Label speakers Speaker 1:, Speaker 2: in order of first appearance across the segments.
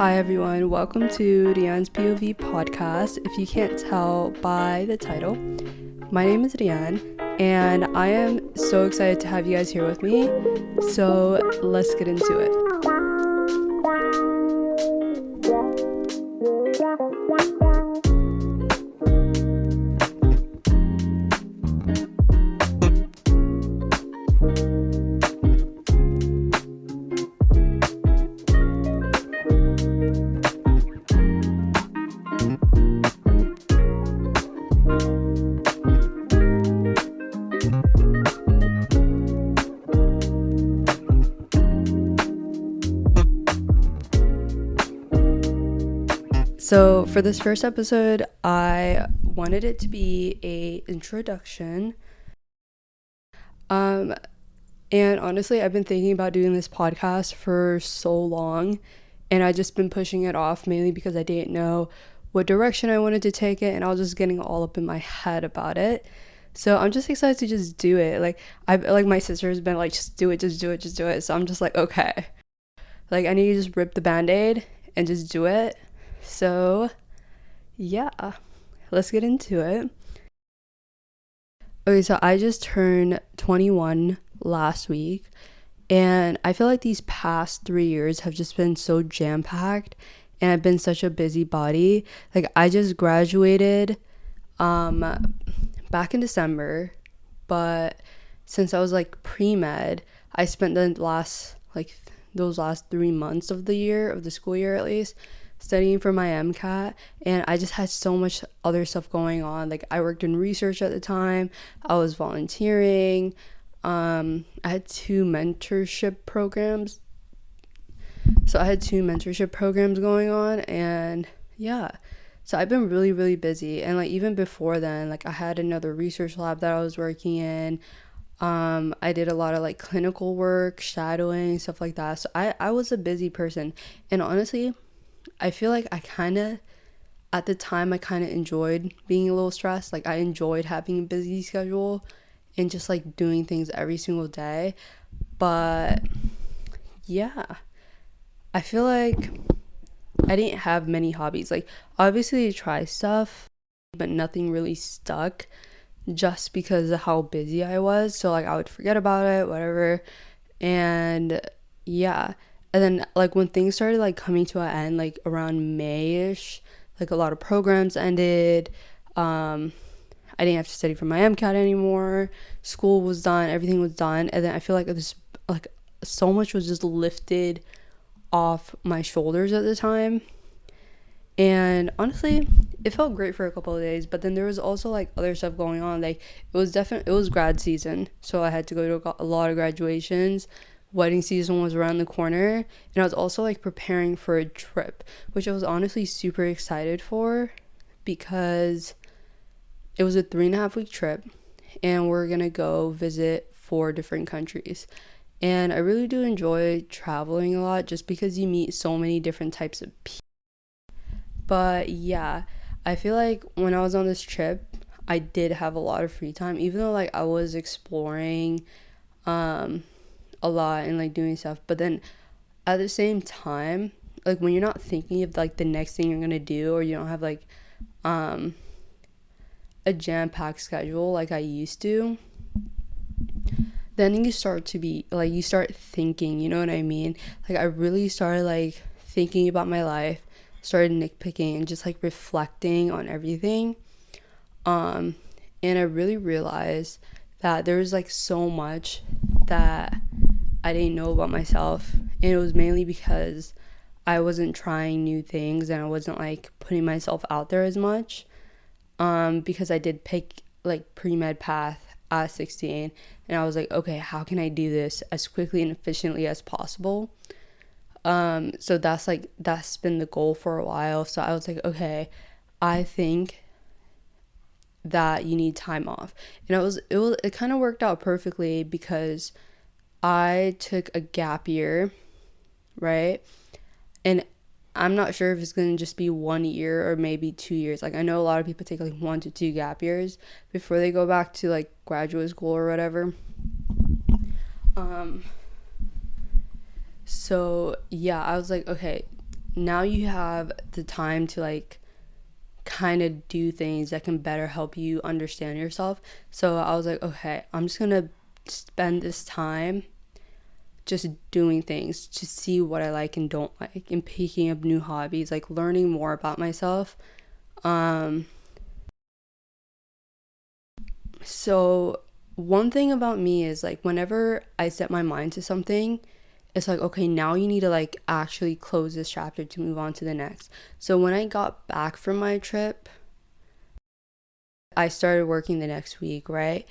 Speaker 1: Hi everyone, welcome to Riyan's POV podcast. If you can't tell by the title, my name is Riyan and I am so excited to have you guys here with me. So let's get into it. So for this first episode, I wanted it to be a introduction. And honestly, I've been thinking about doing this podcast for so long, and I just been pushing it off mainly because I didn't know what direction I wanted to take it, and I was just getting all up in my head about it. So I'm just excited to just do it. Like my sister's been like, just do it, just do it, just do it. So I'm just like, okay. Like I need to just rip the band-aid and just do it. So yeah, let's get into it. Okay, so I just turned 21 last week, and I feel like these past 3 years have just been so jam-packed, and I've been such a busybody. Like I just graduated back in December, but since I was like pre-med, I spent those last 3 months of the school year at least, studying for my MCAT, and I just had so much other stuff going on. Like I worked in research at the time, I was volunteering, I had two mentorship programs going on, and yeah, so I've been really, really busy. And like even before then, like I had another research lab that I was working in. I did a lot of like clinical work, shadowing, stuff like that. So I was a busy person, and honestly I feel like at the time I kind of enjoyed being a little stressed. Like I enjoyed having a busy schedule and just like doing things every single day. But yeah, I feel like I didn't have many hobbies. Like obviously I try stuff, but nothing really stuck just because of how busy I was. So like I would forget about it, whatever. And yeah, and then like when things started like coming to an end, like around May-ish, like a lot of programs ended. I didn't have to study for my MCAT anymore. School was done, everything was done, and then I feel like this like so much was just lifted off my shoulders at the time. And honestly, it felt great for a couple of days, but then there was also like other stuff going on. Like it was grad season, so I had to go to a lot of graduations. Wedding season was around the corner, and I was also like preparing for a trip, which I was honestly super excited for because it was a 3.5 week trip, and we're gonna go visit 4 different countries. And I really do enjoy traveling a lot just because you meet so many different types of people. But yeah, I feel like when I was on this trip, I did have a lot of free time, even though like I was exploring a lot and like doing stuff. But then at the same time, like when you're not thinking of like the next thing you're gonna do, or you don't have like a jam-packed schedule like I used to, then you start to be like, you start thinking, you know what I mean? Like I really started like thinking about my life, started nitpicking and just like reflecting on everything. And I really realized that there was like so much that I didn't know about myself, and it was mainly because I wasn't trying new things and I wasn't like putting myself out there as much, because I did pick like pre-med path at 16, and I was like, okay, how can I do this as quickly and efficiently as possible? So that's been the goal for a while. So I was like, okay, I think that you need time off. And it kind of worked out perfectly because I took a gap year, right? And I'm not sure if it's going to just be 1 year or maybe 2 years. Like I know a lot of people take like 1 to 2 gap years before they go back to like graduate school or whatever. So yeah, I was like, okay, now you have the time to like kind of do things that can better help you understand yourself. So I was like, okay, I'm just gonna spend this time just doing things to see what I like and don't like, and picking up new hobbies, like learning more about myself. um so one thing about me is like whenever I set my mind to something, it's like, okay, now you need to like actually close this chapter to move on to the next. So when I got back from my trip, I started working the next week, right?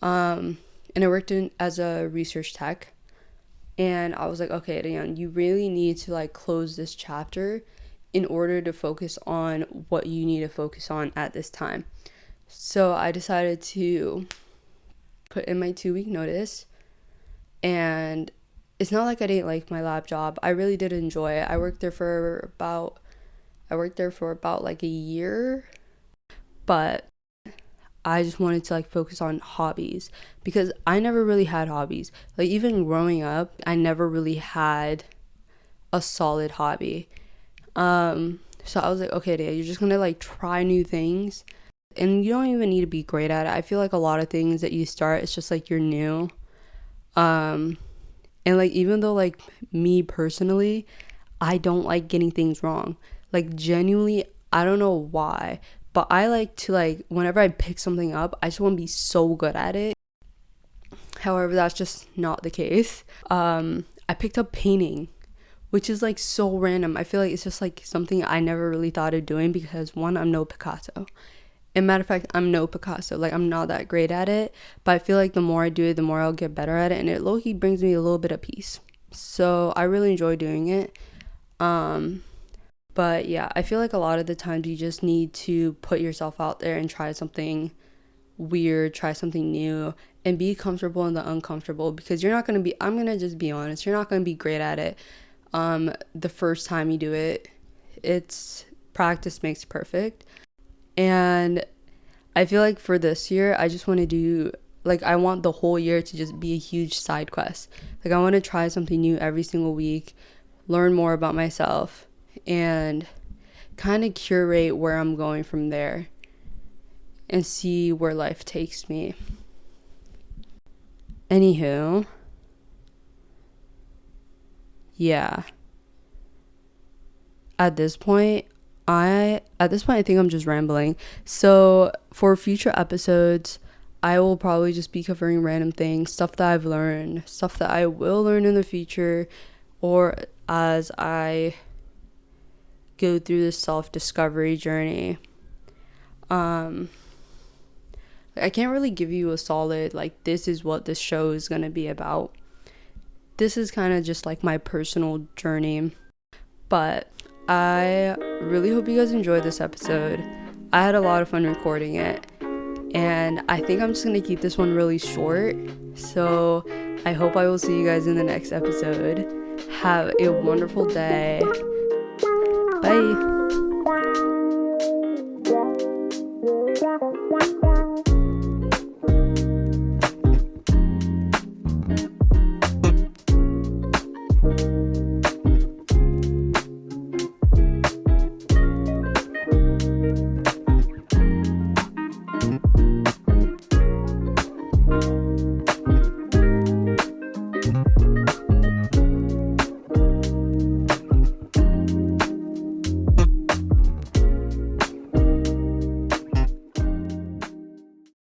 Speaker 1: And I worked in as a research tech, and I was like, okay, Riyan, you really need to like close this chapter in order to focus on what you need to focus on at this time. So I decided to put in my 2 week notice, and it's not like I didn't like my lab job. I really did enjoy it. I worked there for about like a year, but I just wanted to like focus on hobbies because I never really had hobbies. Like even growing up, I never really had a solid hobby. So I was like, okay, Dad, you're just gonna like try new things, and you don't even need to be great at it. I feel like a lot of things that you start, it's just like you're new. Um, and like even though like me personally, I don't like getting things wrong. Like genuinely, I don't know why, but I like to like whenever I pick something up, I just want to be so good at it. However, that's just not the case. I picked up painting, which is like so random. I feel like it's just like something I never really thought of doing because one, I'm no Picasso. And matter of fact, I'm no Picasso. Like I'm not that great at it, but I feel like the more I do it, the more I'll get better at it, and it low-key brings me a little bit of peace. So I really enjoy doing it. Um, but yeah, I feel like a lot of the times you just need to put yourself out there and try something weird, try something new, and be comfortable in the uncomfortable, because you're not going to be, I'm going to just be honest, you're not going to be great at it the first time you do it. It's practice makes perfect. And I feel like for this year, I just want to do, like, I want the whole year to just be a huge side quest. Like, I want to try something new every single week, learn more about myself, and kind of curate where I'm going from there and see where life takes me. Anywho, yeah. At this point, I think I'm just rambling. So for future episodes, I will probably just be covering random things, stuff that I've learned, stuff that I will learn in the future, or as I go through this self-discovery journey. Um, I can't really give you a solid, like, this is what this show is going to be about. This is kind of just like my personal journey. But I really hope you guys enjoyed this episode. I had a lot of fun recording it, and I think I'm just going to keep this one really short. So I hope I will see you guys in the next episode. Have a wonderful day. Bye.